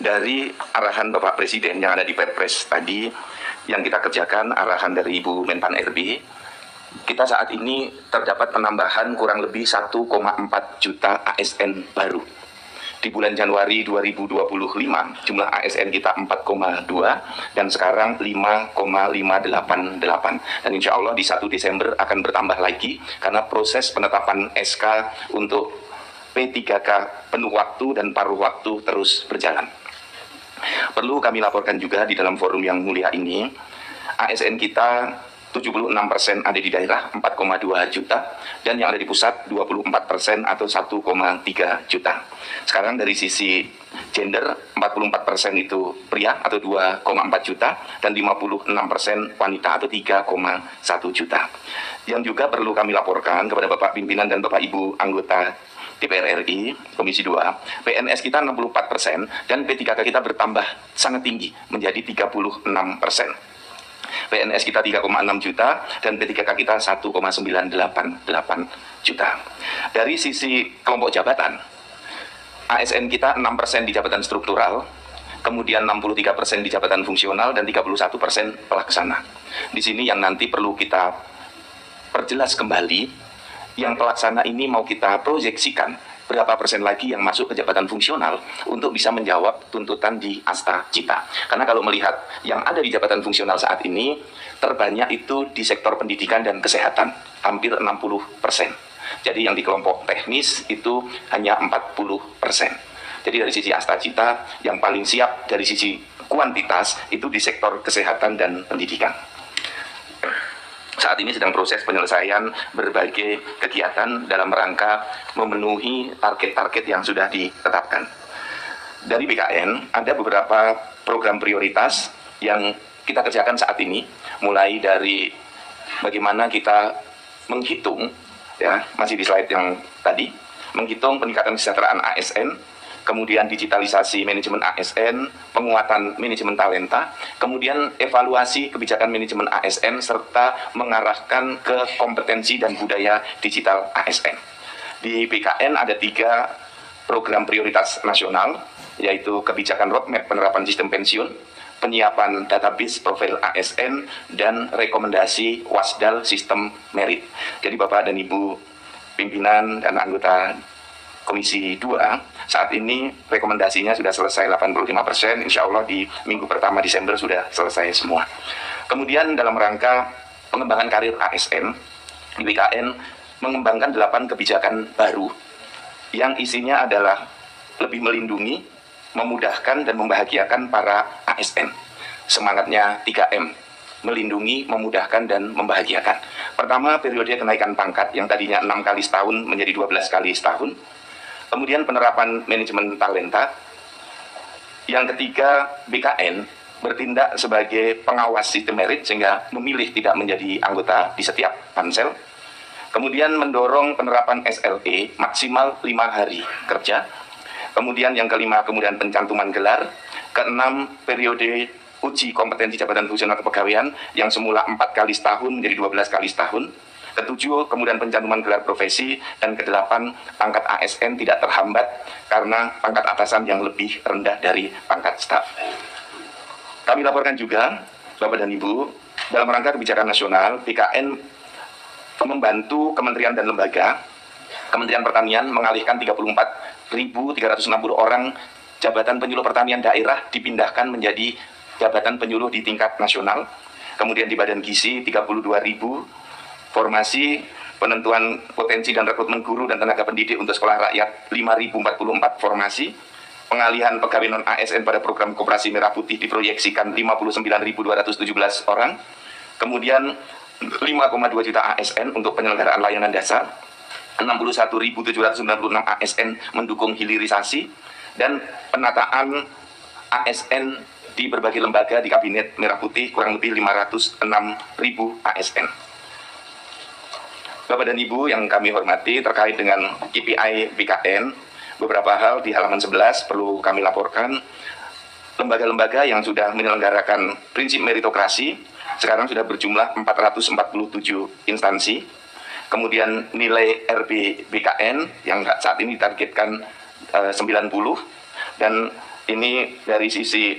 dari arahan Bapak Presiden yang ada di Perpres tadi, yang kita kerjakan, arahan dari Ibu Menpan RB, kita saat ini terdapat penambahan kurang lebih 1,4 juta ASN baru. Di bulan Januari 2025, jumlah ASN kita 4,2 dan sekarang 5,588. Dan insya Allah di 1 Desember akan bertambah lagi karena proses penetapan SK untuk P3K penuh waktu dan paruh waktu terus berjalan. Perlu kami laporkan juga di dalam forum yang mulia ini, ASN kita 76% ada di daerah 4,2 juta dan yang ada di pusat 24% atau 1,3 juta. Sekarang dari sisi gender 44% itu pria atau 2,4 juta dan 56% wanita atau 3,1 juta. Yang juga perlu kami laporkan kepada Bapak Pimpinan dan Bapak Ibu anggota DPR RI, Komisi 2, PNS kita 64% dan P3K kita bertambah sangat tinggi menjadi 36%. PNS kita 3,6 juta dan P3K kita 1,988 juta. Dari sisi kelompok jabatan, ASN kita 6% di jabatan struktural, kemudian 63% di jabatan fungsional dan 31% pelaksana. Di sini yang nanti perlu kita perjelas kembali, yang pelaksana ini mau kita proyeksikan berapa persen lagi yang masuk ke jabatan fungsional untuk bisa menjawab tuntutan di Asta Cita. Karena kalau melihat yang ada di jabatan fungsional saat ini, terbanyak itu di sektor pendidikan dan kesehatan, hampir 60%. Jadi yang di kelompok teknis itu hanya 40%. Jadi dari sisi Asta Cita, yang paling siap dari sisi kuantitas itu di sektor kesehatan dan pendidikan. Saat ini sedang proses penyelesaian berbagai kegiatan dalam rangka memenuhi target-target yang sudah ditetapkan. Dari BKN ada beberapa program prioritas yang kita kerjakan saat ini, mulai dari bagaimana kita menghitung, ya masih di slide yang tadi, menghitung peningkatan kesejahteraan ASN, kemudian digitalisasi manajemen ASN, penguatan manajemen talenta, kemudian evaluasi kebijakan manajemen ASN, serta mengarahkan ke kompetensi dan budaya digital ASN. Di BKN ada 3 program prioritas nasional, yaitu kebijakan roadmap penerapan sistem pensiun, penyiapan database profil ASN, dan rekomendasi wasdal sistem merit. Jadi Bapak dan Ibu pimpinan dan anggota Komisi 2, saat ini rekomendasinya sudah selesai 85%, insya Allah di minggu pertama Desember sudah selesai semua. Kemudian dalam rangka pengembangan karir ASN, di BKN mengembangkan 8 kebijakan baru yang isinya adalah lebih melindungi, memudahkan dan membahagiakan para ASN. Semangatnya 3M, melindungi, memudahkan, dan membahagiakan. Pertama, periode kenaikan pangkat yang tadinya 6 kali setahun menjadi 12 kali setahun. Kemudian penerapan manajemen talenta. Yang ketiga, BKN bertindak sebagai pengawas sistem merit sehingga memilih tidak menjadi anggota di setiap pansel. Kemudian mendorong penerapan SLE maksimal 5 hari kerja. Kemudian yang kelima, kemudian pencantuman gelar. Keenam, periode uji kompetensi jabatan fungsional kepegawaian yang semula 4 kali setahun menjadi 12 kali setahun. Ketujuh, kemudian pencantuman gelar profesi. Dan kedelapan, pangkat ASN tidak terhambat karena pangkat atasan yang lebih rendah dari pangkat staf. Kami laporkan juga, Bapak dan Ibu, dalam rangka kebijakan nasional, BKN membantu kementerian dan lembaga. Kementerian Pertanian mengalihkan 34.360 orang jabatan penyuluh pertanian daerah dipindahkan menjadi jabatan penyuluh di tingkat nasional. Kemudian di Badan Gizi 32.000 formasi penentuan potensi dan rekrutmen guru dan tenaga pendidik untuk sekolah rakyat 5.044 formasi. Pengalihan pegawai non-ASN pada program Koperasi Merah Putih diproyeksikan 59.217 orang. Kemudian 5,2 juta ASN untuk penyelenggaraan layanan dasar. 61.796 ASN mendukung hilirisasi. Dan penataan ASN di berbagai lembaga di Kabinet Merah Putih kurang lebih 506.000 ASN. Bapak dan Ibu yang kami hormati, terkait dengan KPI BKN, beberapa hal di halaman 11 perlu kami laporkan. Lembaga-lembaga yang sudah menyelenggarakan prinsip meritokrasi sekarang sudah berjumlah 447 instansi. Kemudian nilai RB BKN yang saat ini ditargetkan 90, dan Ini dari sisi